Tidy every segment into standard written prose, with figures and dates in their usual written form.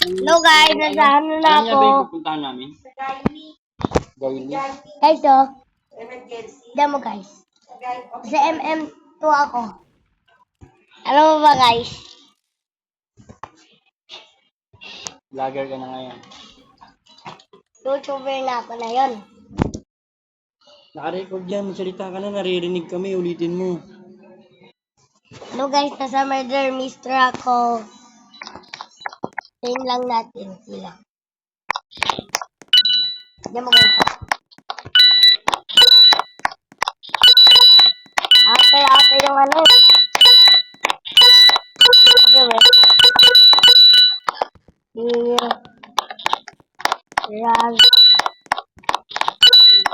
Hello guys, nasa ano na Alam niya ako. ba yung pupuntahan namin? Gawin niya. Guys, oh. Diyan mo guys. Sa MM2 ako. Alam mo ba guys? Vlogger ka na ngayon. YouTuber na ako na yon. Naka-record yan. Magsalita ka na. Naririnig kami. Ulitin mo. Hello guys, nasa Murder Mystery ako. Tingin lang natin sila. Diyan mo guys. Ate yung ano. Diyan mo. Yan.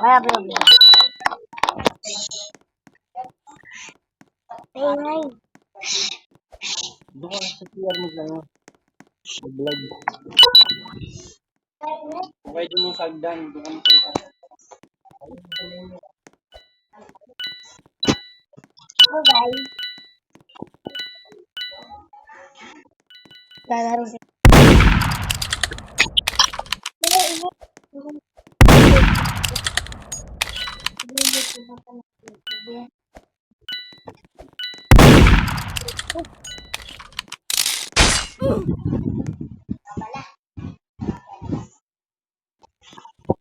Kaya problema. Tingay. Doon ka sa CR mo sa ano. Vlog. Okay, doon mo sagdan. Doon ka magsalita. Hello guys. Lalaro siya.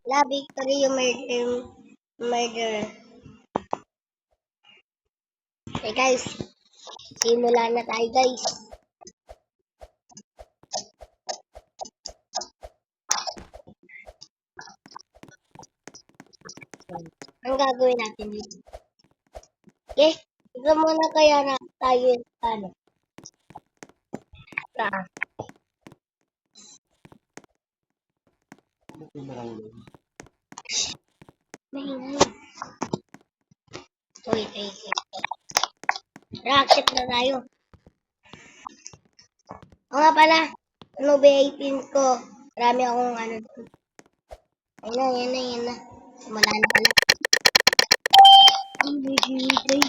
La victory yung murder. Okay guys, simula na tayo guys. Ang gagawin natin dito? Okay, ito muna kaya na tayo ano. Maingay. Wait. Rocket na tayo. O nga pala, ano ba yung ko? Marami akong ano doon. Yan na. Simula na pala. Ang bigay.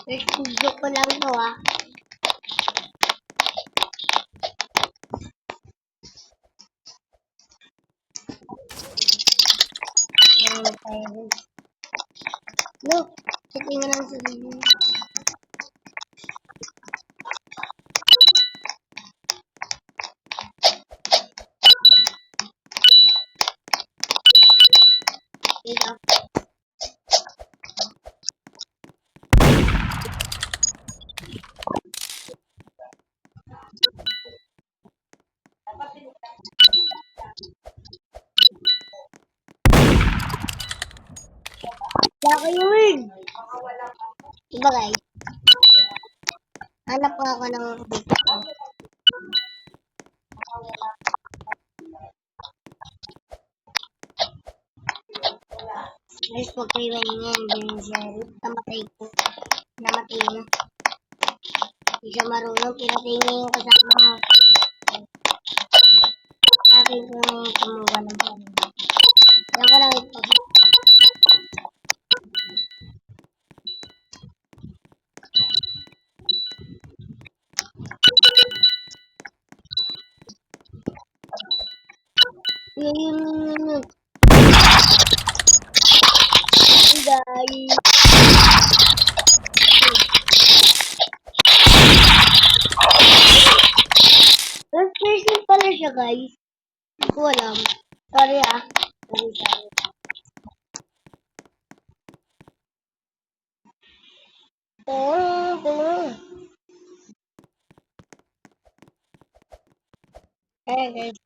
Studio ko lang to ah. No, tingnan lang sa video. Dito. Laki yun! Diba guys? Hanap ko ako ng dito. Guys, huwag kayo maingay. Namatay ko. Namatay na. Hindi siya marunong. Pinatay niya yung kasama. Natin ko yung kumuha ng pano. Kaya ko lang ito. Yun. Guys. First person pala siya guys. Hindi ko alam. Sorry ah. Sorry. Ayan guys.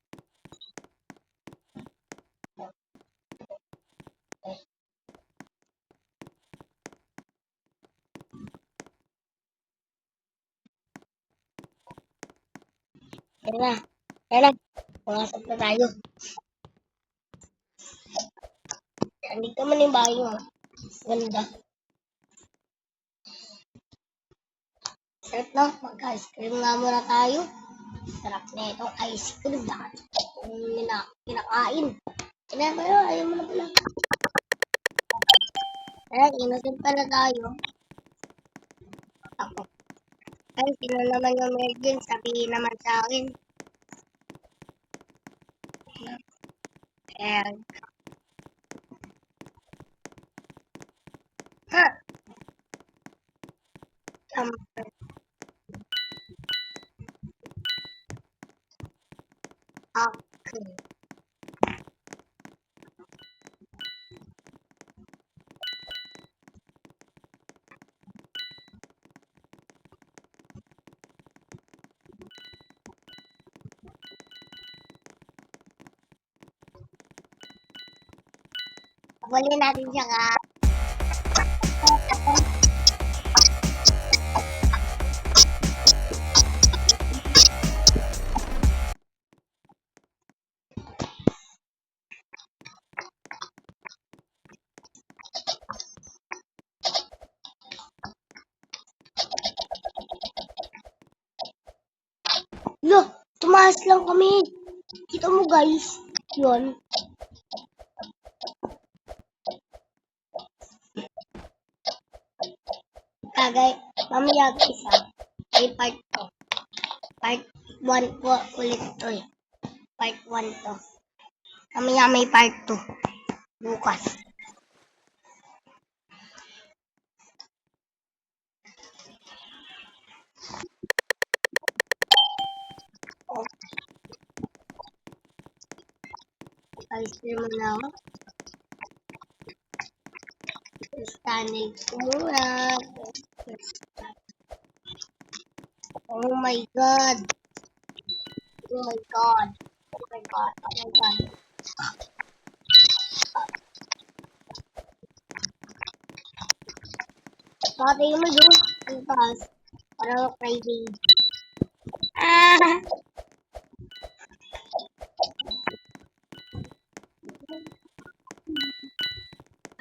Ayan na. Pumasok na tayo. Andito naman yung bahay mo. Ganda. Sarap na. Mag-ice cream nga muna tayo. Sarap na itong ice cream. Dahil itong kinakain. Kailan ba yun? Ayaw mo na pala. Ayan, innocent pala tayo. ako. Ay, sino naman yung virgin? Sabihin naman sa akin. Eh, ha? Jumper. Okay. Wali natin siya ka. Loh, tumaas lang kami. Kita mo guys. Yun. Kagay, mamaya guys ha. May part 2. Part 1 po ulit to eh. Part 1 to. Mamaya may part 2. Bukas. Oh, guys, mo na ako. Standing ko muna. Oh my god. Oh my god. Oh my god. Oh my god. Patay mo doon. Ang taas. Parang Friday. Ah!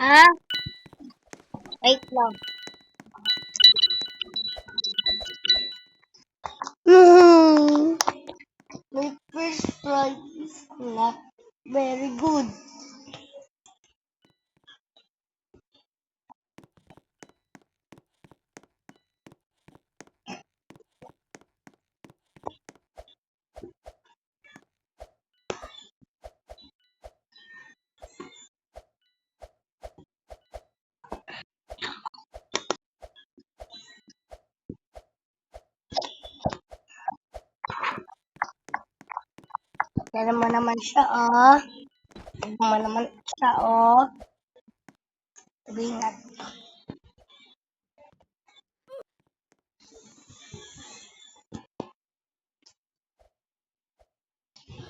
Ah! Wait lang. My first prize is not very good. Tignan mo naman siya, oh. Tignan mo naman siya, oh. Sabihin natin.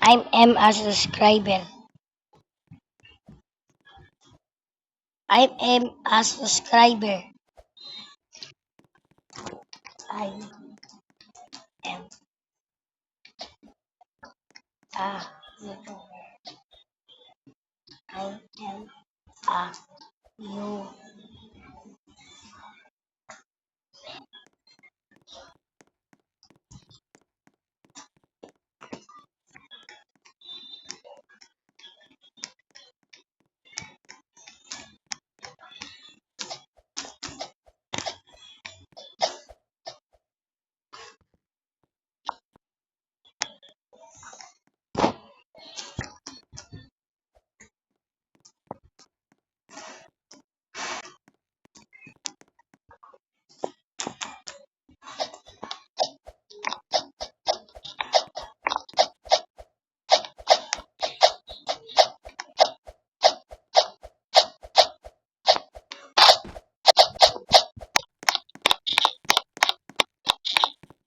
I'm a subscriber. I am a subscriber. I am a YouTuber. I am a you.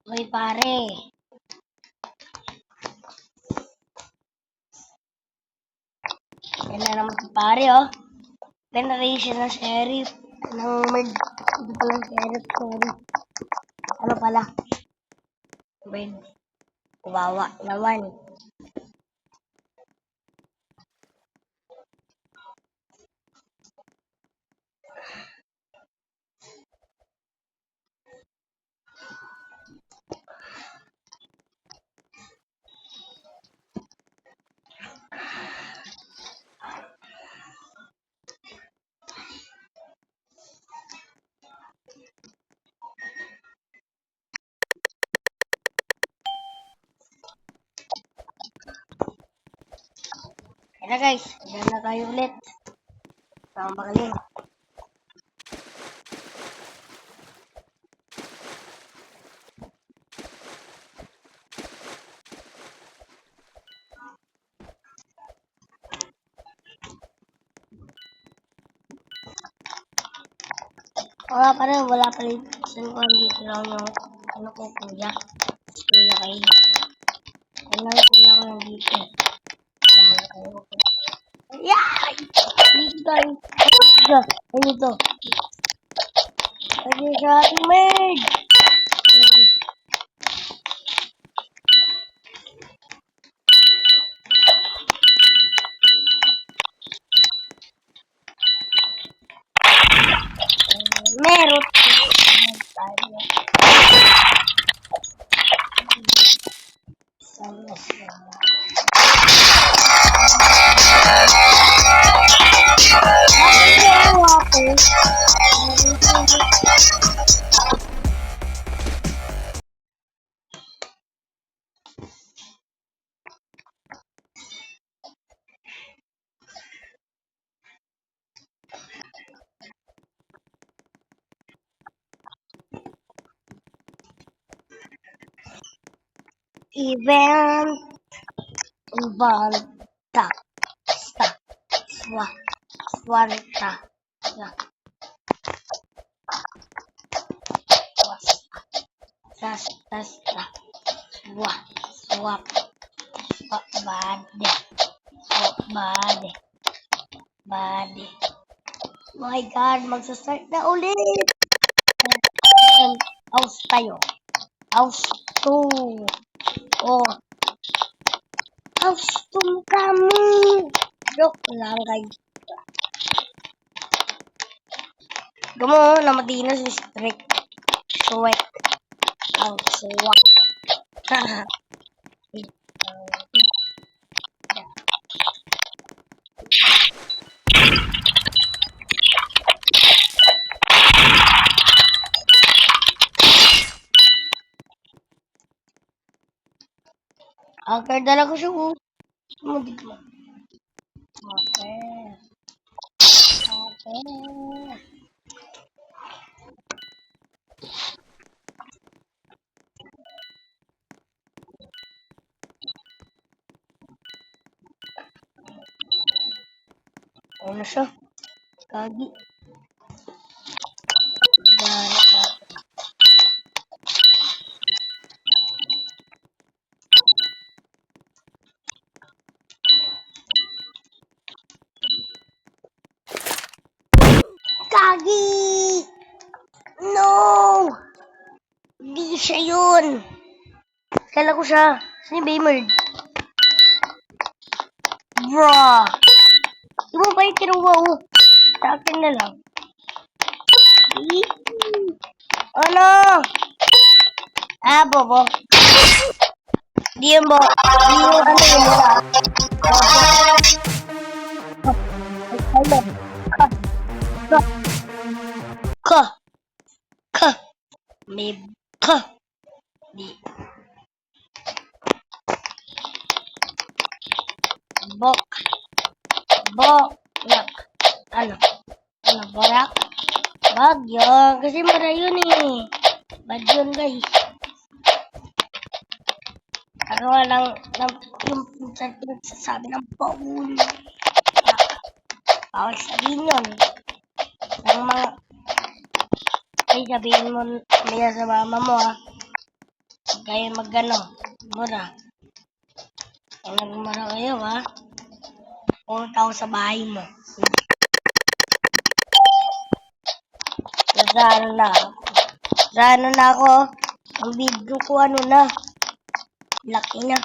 Hoy pare. Yan na naman si pare, oh. Veneration ng sheriff. Ng merge. Ito pala sheriff, sorry. Ano pala? Ben. Kawawa naman. Tara guys, dyan na tayo ulit. Tama kayo. Wala pa rin. Sinukuhan dito lang yung ano ko kuya. Kuya kayo. Ano yung kuya ko nandito. Yay! Dito tayo. Dito. Dito sa ating maid. Meron tayo. Event Banta Swanta Sasta Swap Bade. My God, magsa-start na ulit. House tayo. House 2. Oh. House 2 kamu. Joke lang guys. Gumo, namadina si Strict. Sweat. Ang swak. Okay, dala ko siya. Sumudid mo. Okay. Ano siya? Kagi. Kagi! No! Di siya yun! Kala ko siya. Sino Baymerd? Bruh! Di mo ba yung kinuha oh? Sa akin na lang. Ano? Bobo. Di yun bo. Di yun ano yun wala. Ka. May ka. Di. Bok. Yak. Ano? Borak? Wag yun. Kasi mara yun eh. Bad yun guys. Karoon lang yung sabi ng bawal. Bawal sabihin yun. Ng mga ay sabihin mo niya sa mama mo ha. Kaya magano. Mura. Kung nagmura kayo ha. Pumunta ako sa bahay mo. Sana na ako. Ang video ko ano na. Laki na.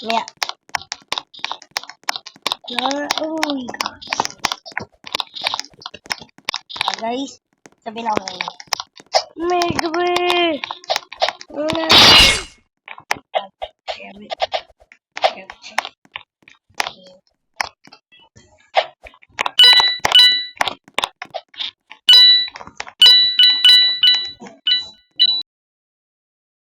Kaya. Uy. Guys. Sabihin ako ngayon. Midway.